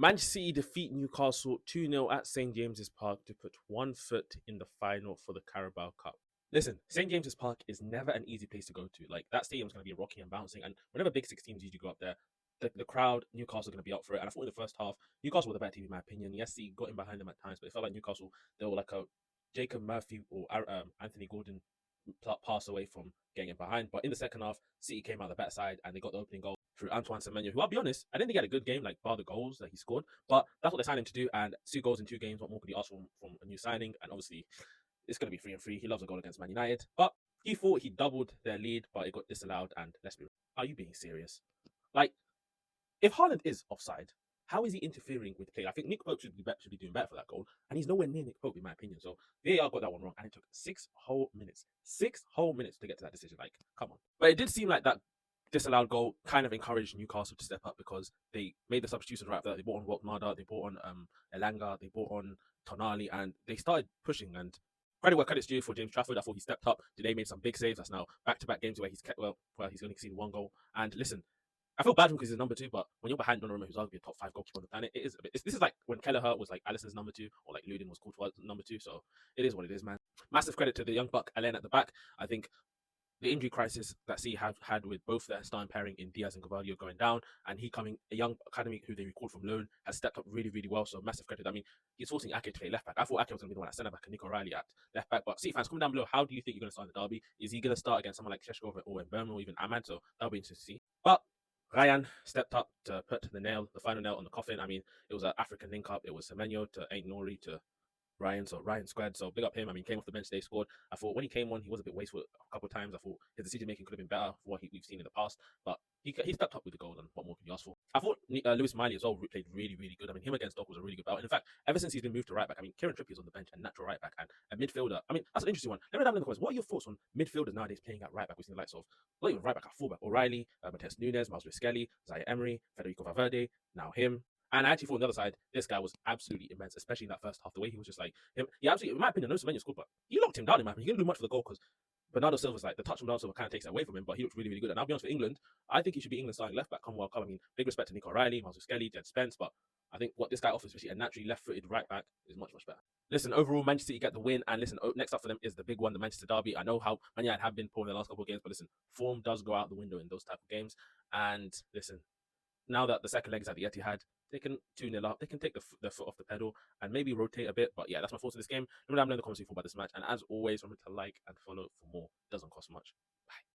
Manchester City defeat Newcastle 2-0 at St James's Park to put one foot in the final for the Carabao Cup. Listen, St James's Park is never an easy place to go to. Like, that stadium's going to be rocking and bouncing, and whenever Big Six teams usually go up there, the crowd, Newcastle are going to be up for it. And I thought in the first half, Newcastle were the better team in my opinion. Yes, City got in behind them at times, but it felt like Newcastle, they were like a Jacob Murphy or Anthony Gordon pass away from getting in behind. But in the second half, City came out the better side and they got the opening goal through Antoine Semenyo, who I'll be honest, I didn't think he had a good game, like bar the goals that he scored, but that's what they signed him to do. And 2 goals in 2 games, what more could he ask from a new signing? And obviously, it's going to be 3-3. He loves a goal against Man United, but he thought he doubled their lead, but it got disallowed. And let's be real, are you being serious? Like, if Haaland is offside, how is he interfering with play? I think Nick Pope should be doing better for that goal, and he's nowhere near Nick Pope in my opinion. So VAR got that one wrong, and it took 6 whole minutes to get to that decision. Like, come on! But it did seem like that disallowed goal kind of encouraged Newcastle to step up because they made the substitutions right after that. They brought on Walkmada, they brought on Elanga, they brought on Tonali, and they started pushing. And credit where credit's due for James Trafford. I thought he stepped up. Today made some big saves. That's now back-to-back games where he's kept where he's only seen 1 goal. And listen, I feel bad for him because he's number 2, but when you're behind Donnarumma, who's arguably a top 5 goalkeeper on the planet, it is a bit. This is like when Kelleher was like Alisson's number 2, or like Ludin was Courtois' number 2. So it is what it is, man. Massive credit to the young buck Alain at the back. I think the injury crisis that City have had with both their starting pairing in Diaz and Gavardio going down, and he coming a young academy who they recalled from loan has stepped up really, really well. So massive credit. I mean, he's forcing Ake to play left back. I thought Ake was going to be the one at centre back and Nico Riley at left back. But City fans, comment down below. How do you think you're going to start the derby? Is he going to start against someone like Sheshko or Mbeumo or even Ahmad? So that'll be interesting to see. But Ryan stepped up to put the final nail on the coffin. I mean, it was an African link up. It was Semenyo to Ain't Nori to Ryan, so Ryan squared. So big up him. I mean, came off the bench, they scored. I thought when he came on, he was a bit wasteful a couple of times. I thought his decision making could have been better for what we've seen in the past, but he stepped up with the goal, and what more can you ask for? I thought Lewis Miley as well played really, really good. I mean, him against Dock was a really good battle. And in fact, ever since he's been moved to right back, I mean, Kieran Trippier's on the bench and natural right back and a midfielder. I mean, that's an interesting one. Let me know down in the comments. What are your thoughts on midfielders nowadays playing at right back? We've seen the likes of not even right back at fullback. O'Reilly, Matheus Nunes, Miles Skelly, Zaire Emery, Federico Valverde, now him. And I actually thought on the other side, this guy was absolutely immense, especially in that first half. The way he was just like him, he absolutely, in my opinion, no Semenyo scored, but he locked him down in my opinion. He didn't do much for the goal because Bernardo Silva's like the touch from Bernardo Silva kind of takes it away from him, but he looks really, really good. And I'll be honest, for England, I think he should be England's starting left back come World Cup. I mean, big respect to Nico Riley, Miles Skelly, Jed Spence, but I think what this guy offers, especially a naturally left-footed right back, is much, much better. Listen, overall, Manchester City get the win, and listen, next up for them is the big one, the Manchester Derby. I know how Man United have been poor in the last couple of games, but listen, form does go out the window in those type of games. And listen, now that the second leg is at the Etihad, they can 2-0 up. They can take the foot off the pedal and maybe rotate a bit. But yeah, that's my thoughts on this game. Let me know down below in the comments about this match. And as always, remember to like and follow for more. It doesn't cost much. Bye.